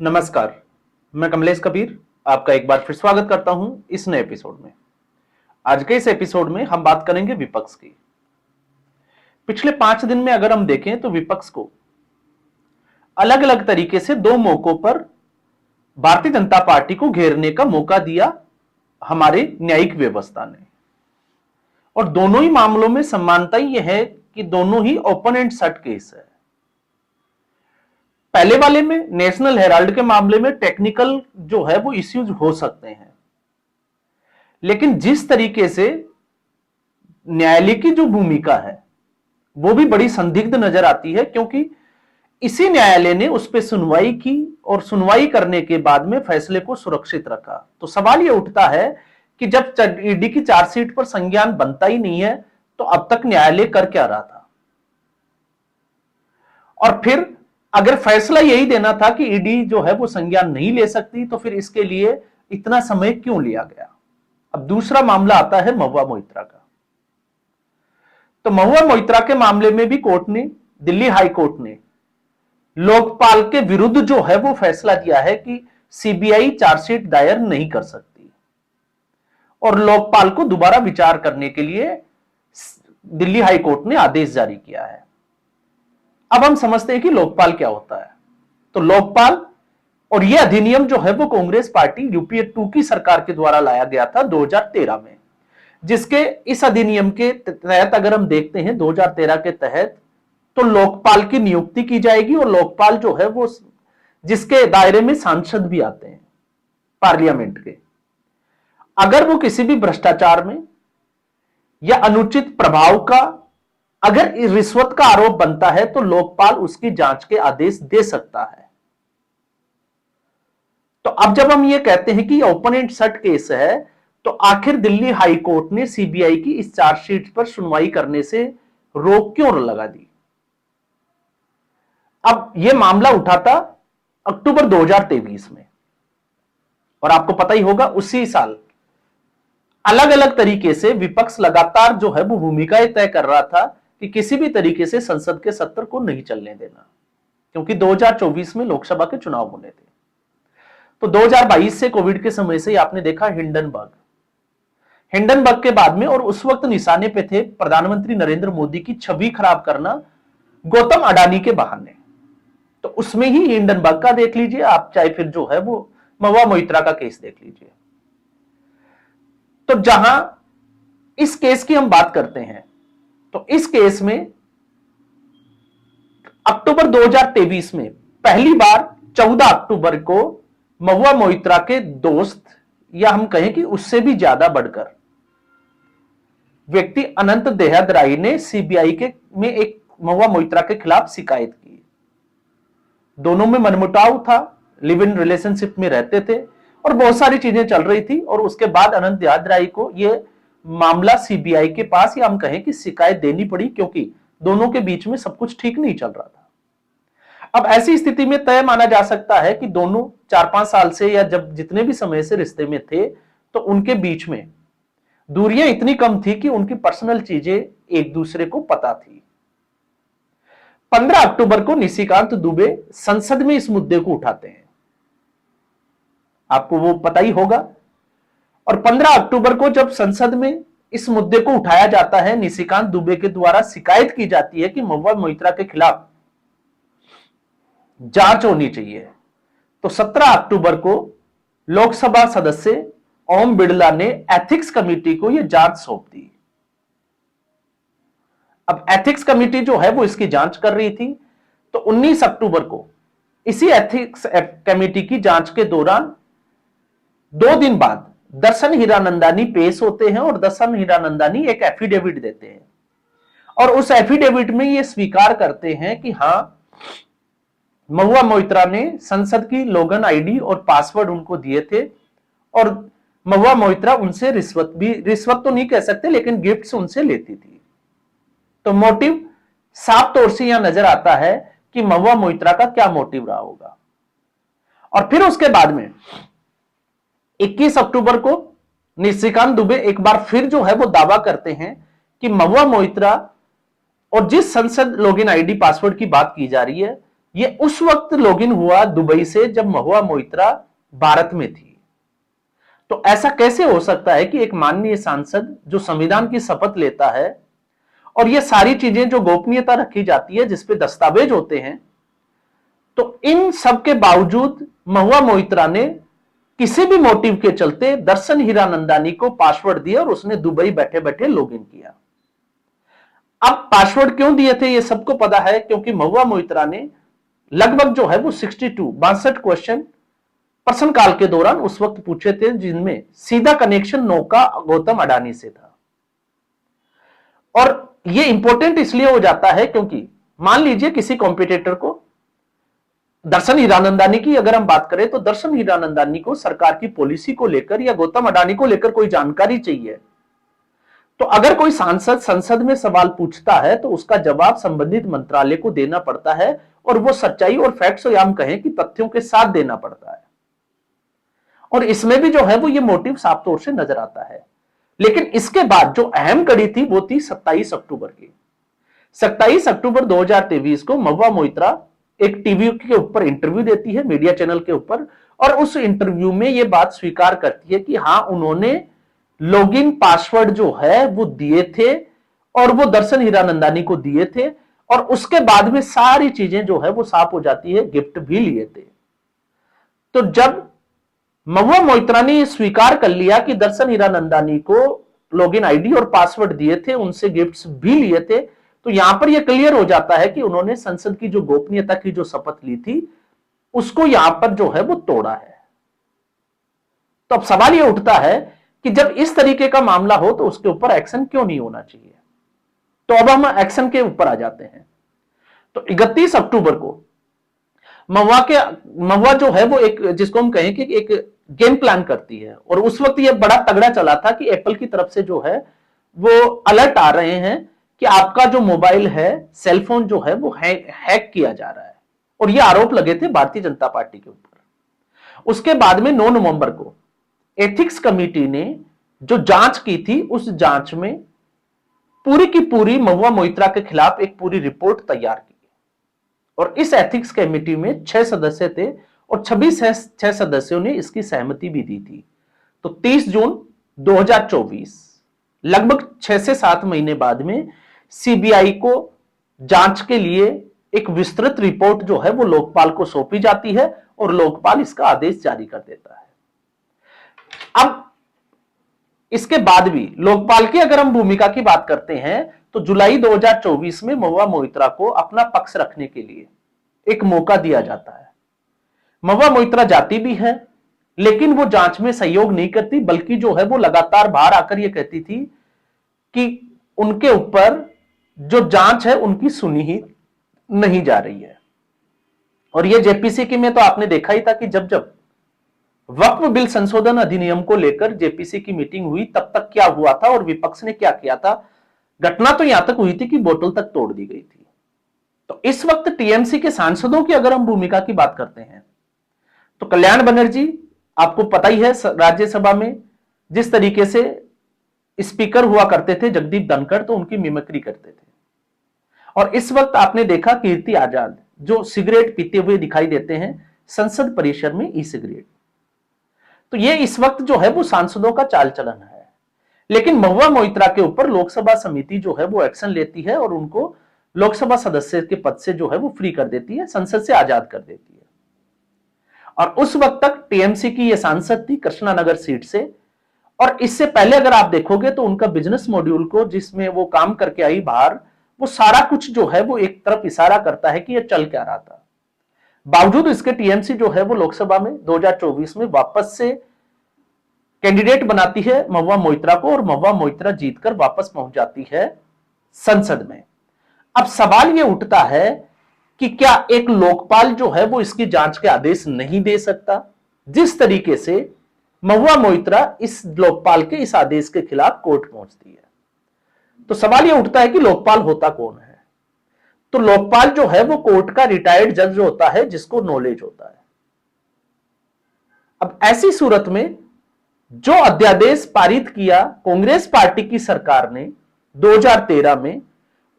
नमस्कार, मैं कमलेश कबीर आपका एक बार फिर स्वागत करता हूं इस नए एपिसोड में। आज के इस एपिसोड में हम बात करेंगे विपक्ष की। पिछले 5 दिन में अगर हम देखें तो विपक्ष को अलग अलग तरीके से 2 मौकों पर भारतीय जनता पार्टी को घेरने का मौका दिया हमारे न्यायिक व्यवस्था ने, और दोनों ही मामलों में समानता यह है कि दोनों ही ओपन एंड शट केस है। पहले वाले में नेशनल हेराल्ड के मामले में टेक्निकल जो है वो इश्यूज हो सकते हैं, लेकिन जिस तरीके से न्यायालय की जो भूमिका है वो भी बड़ी संदिग्ध नजर आती है, क्योंकि इसी न्यायालय ने उस पर सुनवाई की और सुनवाई करने के बाद में फैसले को सुरक्षित रखा। तो सवाल यह उठता है कि जब ईडी की चार्जशीट पर संज्ञान बनता ही नहीं है तो अब तक न्यायालय कर क्या रहा था? और फिर अगर फैसला यही देना था कि ईडी जो है वो संज्ञान नहीं ले सकती, तो फिर इसके लिए इतना समय क्यों लिया गया? अब दूसरा मामला आता है महुआ मोइत्रा का। तो महुआ मोइत्रा के मामले में भी कोर्ट ने, दिल्ली हाई कोर्ट ने लोकपाल के विरुद्ध जो है वो फैसला दिया है कि सीबीआई चार्जशीट दायर नहीं कर सकती, और लोकपाल को दोबारा विचार करने के लिए दिल्ली हाई कोर्ट ने आदेश जारी किया है। अब हम समझते हैं कि लोकपाल क्या होता है। तो लोकपाल और यह अधिनियम जो है वो कांग्रेस पार्टी यूपीए 2 की सरकार के द्वारा लाया गया था 2013 में, जिसके इस अधिनियम के तहत अगर हम देखते हैं 2013 के तहत तो लोकपाल की नियुक्ति की जाएगी, और लोकपाल जो है वो जिसके दायरे में सांसद भी आते हैं पार्लियामेंट के, अगर वो किसी भी भ्रष्टाचार में या अनुचित प्रभाव का, अगर रिश्वत का आरोप बनता है तो लोकपाल उसकी जांच के आदेश दे सकता है। तो अब जब हम ये कहते हैं कि ओपन एंड शट केस है, तो आखिर दिल्ली हाई कोर्ट ने सीबीआई की इस चार्जशीट पर सुनवाई करने से रोक क्यों लगा दी? अब यह मामला उठा था अक्टूबर 2023 में, और आपको पता ही होगा उसी साल अलग अलग तरीके से विपक्ष लगातार जो है वो भूमिकाएं तय कर रहा था कि किसी भी तरीके से संसद के सत्र को नहीं चलने देना, क्योंकि 2024 में लोकसभा के चुनाव होने थे। तो 2022 से कोविड के समय से आपने देखा हिंडनबर्ग के बाद में, और उस वक्त निशाने पे थे प्रधानमंत्री नरेंद्र मोदी की छवि खराब करना गौतम अडानी के बहाने। तो उसमें ही हिंडनबर्ग का देख लीजिए आप, चाहे फिर जो है वो महुआ मोइत्रा का केस देख लीजिए। तो जहां इस केस की हम बात करते हैं, तो इस केस में अक्टूबर 2023 में पहली बार 14 अक्टूबर को महुआ मोइत्रा के दोस्त, या हम कहें कि उससे भी ज्यादा बढ़कर व्यक्ति अनंत देहदराई ने सीबीआई के में एक महुआ मोइत्रा के खिलाफ शिकायत की। दोनों में मनमुटाव था, लिव इन रिलेशनशिप में रहते थे और बहुत सारी चीजें चल रही थी, और उसके बाद अनंत देहदराई को यह मामला सीबीआई के पास, या हम कहें कि शिकायत देनी पड़ी, क्योंकि दोनों के बीच में सब कुछ ठीक नहीं चल रहा था। अब ऐसी स्थिति में तय माना जा सकता है कि दोनों 4-5 साल से, या जब जितने भी समय से रिश्ते में थे, तो उनके बीच में दूरियां इतनी कम थी कि उनकी पर्सनल चीजें एक दूसरे को पता थी। 15 अक्टूबर को निशिकांत दुबे संसद में इस मुद्दे को उठाते हैं, आपको वो पता ही होगा। और 15 अक्टूबर को जब संसद में इस मुद्दे को उठाया जाता है, निशिकांत दुबे के द्वारा शिकायत की जाती है कि महुआ मोइत्रा के खिलाफ जांच होनी चाहिए, तो 17 अक्टूबर को लोकसभा सदस्य ओम बिड़ला ने एथिक्स कमेटी को यह जांच सौंप दी। अब एथिक्स कमेटी जो है वो इसकी जांच कर रही थी, तो 19 अक्टूबर को इसी एथिक्स कमेटी की जांच के दौरान 2 दिन बाद दर्शन हीरानंदानी पेश होते हैं, और दर्शन हीरानंदानी एक एफिडेविट देते हैं, और उस एफिडेविट में ये स्वीकार करते हैं कि हां, महुआ मोइत्रा ने संसद की लॉगिन आईडी और पासवर्ड उनको दिए थे, और महुआ मोइत्रा उनसे रिश्वत तो नहीं कह सकते, लेकिन गिफ्ट्स उनसे लेती थी। तो मोटिव साफ तौर से यहां नजर आता है कि महुआ मोइत्रा का क्या मोटिव रहा होगा। और फिर उसके बाद में 21 अक्टूबर को निशिकांत दुबे एक बार फिर जो है वो दावा करते हैं कि महुआ मोइत्रा, और जिस संसद लॉगिन आईडी पासवर्ड की बात की जा रही है, ये उस वक्त लॉगिन हुआ दुबई से जब महुआ मोइत्रा भारत में थी। तो ऐसा कैसे हो सकता है कि एक माननीय सांसद जो संविधान की शपथ लेता है और ये सारी चीजें जो गोपनीयता रखी जाती है जिसपे दस्तावेज होते हैं, तो इन सब के बावजूद महुआ मोइत्रा ने किसी भी मोटिव के चलते दर्शन हीरानंदानी को पासवर्ड दिया और उसने दुबई बैठे बैठे लॉगिन किया। अब पासवर्ड क्यों दिए थे ये सबको पता है, क्योंकि महुआ मोइत्रा ने लगभग जो है वो 62 क्वेश्चन प्रश्नकाल के दौरान उस वक्त पूछे थे, जिनमें सीधा कनेक्शन नौका गौतम अडानी से था। और ये इंपॉर्टेंट इसलिए हो जाता है क्योंकि मान लीजिए किसी कॉम्पिटिटर को, दर्शन हीरानंदानी की अगर हम बात करें तो दर्शन हीरानंदानी को सरकार की पॉलिसी को लेकर या गौतम अडानी को लेकर कोई जानकारी चाहिए, तो अगर कोई सांसद संसद में सवाल पूछता है तो उसका जवाब संबंधित मंत्रालय को देना पड़ता है, और वो सच्चाई और फैक्ट्स या हम कहें कि तथ्यों के साथ देना पड़ता है। और इसमें भी जो है वो ये मोटिव साफ तौर से नजर आता है। लेकिन इसके बाद जो अहम कड़ी थी वो थी 27 अक्टूबर की। 27 अक्टूबर 2023 को महुआ मोइत्रा एक टीवी के ऊपर इंटरव्यू देती है, मीडिया चैनल के ऊपर, और उस इंटरव्यू में ये बात स्वीकार करती है कि हां उन्होंने लॉगिन पासवर्ड जो है वो दिए थे और वो दर्शन हीरानंदानी को दिए थे, और उसके बाद में सारी चीजें जो है वो साफ हो जाती है, गिफ्ट भी लिए थे। तो जब महुआ मोइत्रा ने स्वीकार कर लिया कि दर्शन हीरानंदानी को लॉगिन आईडी और पासवर्ड दिए थे, उनसे गिफ्ट्स भी लिए थे, तो यहां पर यह क्लियर हो जाता है कि उन्होंने संसद की जो गोपनीयता की जो शपथ ली थी उसको यहां पर जो है वो तोड़ा है। तो अब सवाल यह उठता है कि जब इस तरीके का मामला हो तो उसके ऊपर एक्शन क्यों नहीं होना चाहिए। तो अब हम एक्शन के ऊपर आ जाते हैं। तो 31 अक्टूबर को महुआ जो है वो एक, जिसको हम कहें कि एक गेम प्लान करती है, और उस वक्त ये बड़ा तगड़ा चला था कि एप्पल की तरफ से जो है वो अलर्ट आ रहे हैं कि आपका जो मोबाइल है, सेलफोन जो है वो हैक किया जा रहा है, और ये आरोप लगे थे भारतीय जनता पार्टी के ऊपर। उसके बाद में 9 नवंबर को एथिक्स कमेटी ने जो जांच की थी, उस जांच में पूरी की पूरी महुआ मोइत्रा के खिलाफ एक पूरी रिपोर्ट तैयार की, और इस एथिक्स कमेटी में 6 सदस्य थे और 6 सदस्यों ने इसकी सहमति भी दी थी। तो 30 जून 2024, लगभग 6 से 7 महीने बाद में सीबीआई को जांच के लिए एक विस्तृत रिपोर्ट जो है वो लोकपाल को सौंपी जाती है, और लोकपाल इसका आदेश जारी कर देता है। अब इसके बाद भी लोकपाल की अगर हम भूमिका की बात करते हैं तो जुलाई 2024 में महुआ मोइत्रा को अपना पक्ष रखने के लिए एक मौका दिया जाता है। महुआ मोइत्रा जाती भी है, लेकिन वो जांच में सहयोग नहीं करती, बल्कि जो है वो लगातार बाहर आकर ये कहती थी कि उनके ऊपर जो जांच है उनकी सुनी ही नहीं जा रही है। और ये जेपीसी की में तो आपने देखा ही था कि जब जब वक्फ बिल संशोधन अधिनियम को लेकर जेपीसी की मीटिंग हुई, तब तक क्या हुआ था और विपक्ष ने क्या किया था। घटना तो यहां तक हुई थी कि बोतल तक तोड़ दी गई थी। तो इस वक्त टीएमसी के सांसदों की अगर हम भूमिका की बात करते हैं तो कल्याण बनर्जी, आपको पता ही है राज्यसभा में जिस तरीके से स्पीकर हुआ करते थे जगदीप धनखड़, तो उनकी मिमिक्री करते थे। और इस वक्त आपने देखा कीर्ति आजाद जो सिगरेट पीते हुए दिखाई देते हैं संसद परिसर में, ई सिगरेट। तो ये इस वक्त जो है वो सांसदों का चाल चलन है। लेकिन महुआ मोइत्रा के ऊपर लोकसभा समिति जो है वो एक्शन लेती है और उनको लोकसभा सदस्य के पद से जो है वो फ्री कर देती है, संसद से आजाद कर देती है। और उस वक्त तक टीएमसी की ये सांसद थी कृष्णानगर सीट से, और इससे पहले अगर आप देखोगे तो उनका बिजनेस मॉड्यूल को जिसमें वो काम करके आई बाहर, वो सारा कुछ जो है वो एक तरफ इशारा करता है कि ये चल क्या रहा था। बावजूद इसके टीएमसी जो है वो लोकसभा में 2024 में वापस से कैंडिडेट बनाती है महुआ मोइत्रा को, और महुआ मोइत्रा जीतकर वापस पहुंच जाती है संसद में। अब सवाल ये उठता है कि क्या एक लोकपाल जो है वो इसकी जांच के आदेश नहीं दे सकता, जिस तरीके से महुआ मोइत्रा इस लोकपाल के इस आदेश के खिलाफ कोर्ट पहुंचती है। तो सवाल यह उठता है कि लोकपाल होता कौन है। तो लोकपाल जो है वो कोर्ट का रिटायर्ड जज होता है जिसको नॉलेज होता है। अब ऐसी सूरत में जो अध्यादेश पारित किया कांग्रेस पार्टी की सरकार ने 2013 में,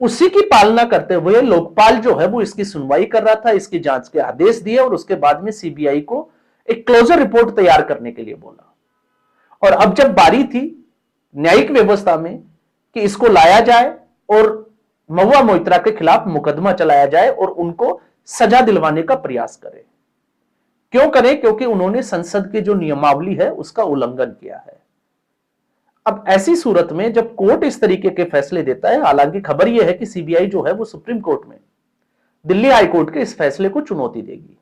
उसी की पालना करते हुए लोकपाल जो है वो इसकी सुनवाई कर रहा था, इसकी जांच के आदेश दिए और उसके बाद में सीबीआई को एक क्लोजर रिपोर्ट तैयार करने के लिए बोला। और अब जब बारी थी न्यायिक व्यवस्था में कि इसको लाया जाए और महुआ मोइत्रा के खिलाफ मुकदमा चलाया जाए और उनको सजा दिलवाने का प्रयास करें। क्यों करें? क्योंकि उन्होंने संसद की जो नियमावली है उसका उल्लंघन किया है। अब ऐसी सूरत में जब कोर्ट इस तरीके के फैसले देता है, हालांकि खबर यह है कि सीबीआई जो है वो सुप्रीम कोर्ट में दिल्ली हाई कोर्ट के इस फैसले को चुनौती देगी,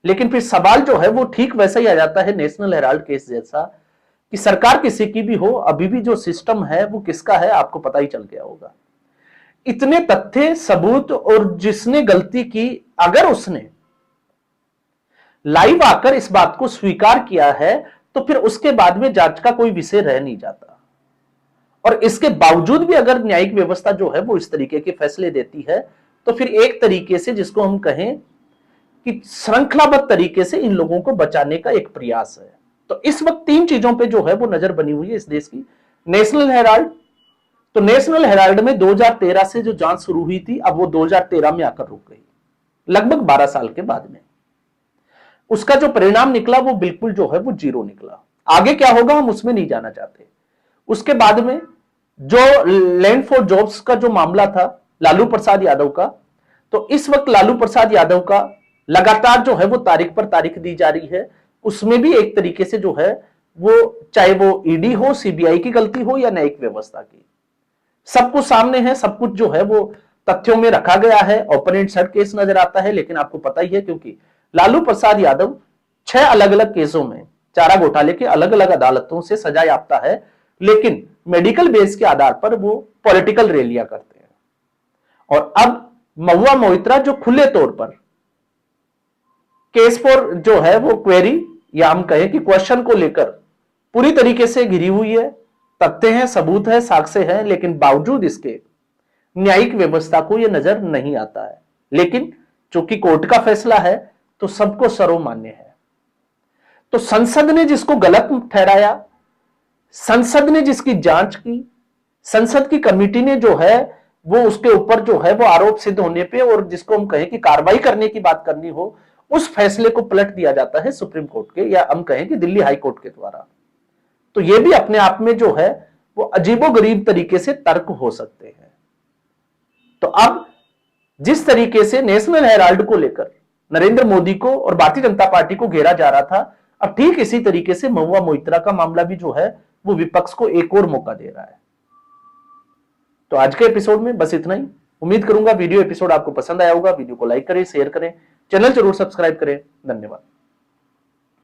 लेकिन फिर सवाल जो है वो ठीक वैसा ही आ जाता है नेशनल हेराल्ड केस जैसा कि सरकार किसी की भी हो, अभी भी जो सिस्टम है वो किसका है आपको पता ही चल गया होगा। इतने तथ्य सबूत और जिसने गलती की अगर उसने लाइव आकर इस बात को स्वीकार किया है तो फिर उसके बाद में जांच का कोई विषय रह नहीं जाता। और इसके बावजूद भी अगर न्यायिक व्यवस्था जो है वो इस तरीके के फैसले देती है तो फिर एक तरीके से जिसको हम कहें कि श्रृंखलाबद्ध तरीके से इन लोगों को बचाने का एक प्रयास है। तो इस वक्त तीन चीजों पे जो है वो नजर बनी हुई है इस देश की। नेशनल हेराल्ड, तो नेशनल हेराल्ड में 2013 से जो जांच शुरू हुई थी अब वो 2013 में आकर रुक गई, लगभग 12 साल के बाद में। उसका जो परिणाम निकला वो बिल्कुल जो है वो जीरो निकला। आगे क्या होगा हम उसमें नहीं जाना चाहते। उसके बाद में जो लैंड फॉर जॉब्स का जो मामला था लालू प्रसाद यादव का, तो इस वक्त लालू प्रसाद यादव का लगातार जो है वो तारीख पर तारीख दी जा रही है। उसमें भी एक तरीके से जो है वो चाहे वो ईडी हो, सीबीआई की गलती हो या न्यायिक व्यवस्था की, सब कुछ सामने है, सब कुछ जो है वो तथ्यों में रखा गया है। ओपन शट केस नजर आता है, लेकिन आपको पता ही है क्योंकि लालू प्रसाद यादव 6 अलग अलग केसों में चारा घोटाले के अलग अलग अदालतों से सजा याफ्ता है, लेकिन मेडिकल बेस के आधार पर वो पॉलिटिकल रैलियां करते हैं। और अब महुआ मोइत्रा जो खुले तौर पर केस फॉर जो है वो क्वेरी या हम कहें कि क्वेश्चन को लेकर पूरी तरीके से घिरी हुई है, तथ्य हैं, सबूत है, साक्ष्य है, लेकिन बावजूद इसके न्यायिक व्यवस्था को यह नजर नहीं आता है। लेकिन चूंकि कोर्ट का फैसला है तो सबको सर्वमान्य है। तो संसद ने जिसको गलत ठहराया, संसद ने जिसकी जांच की, संसद की कमेटी ने जो है वो उसके ऊपर जो है वो आरोप सिद्ध होने पे और जिसको हम कहें कि कार्रवाई करने की बात करनी हो, उस फैसले को पलट दिया जाता है सुप्रीम कोर्ट के या हम कहें कि दिल्ली हाई कोर्ट के द्वारा। तो ये भी अपने आप में जो है वो अजीबोगरीब तरीके से तर्क हो सकते हैं। तो अब जिस तरीके से नेशनल हेराल्ड को लेकर नरेंद्र मोदी को और भारतीय जनता पार्टी को घेरा जा रहा था, अब ठीक इसी तरीके से महुआ मोइत्रा का मामला भी जो है वो विपक्ष को एक और मौका दे रहा है। तो आज के एपिसोड में बस इतना ही। उम्मीद करूंगा वीडियो एपिसोड आपको पसंद आया होगा। वीडियो को लाइक करें, शेयर करें, चैनल जरूर सब्सक्राइब करें। धन्यवाद।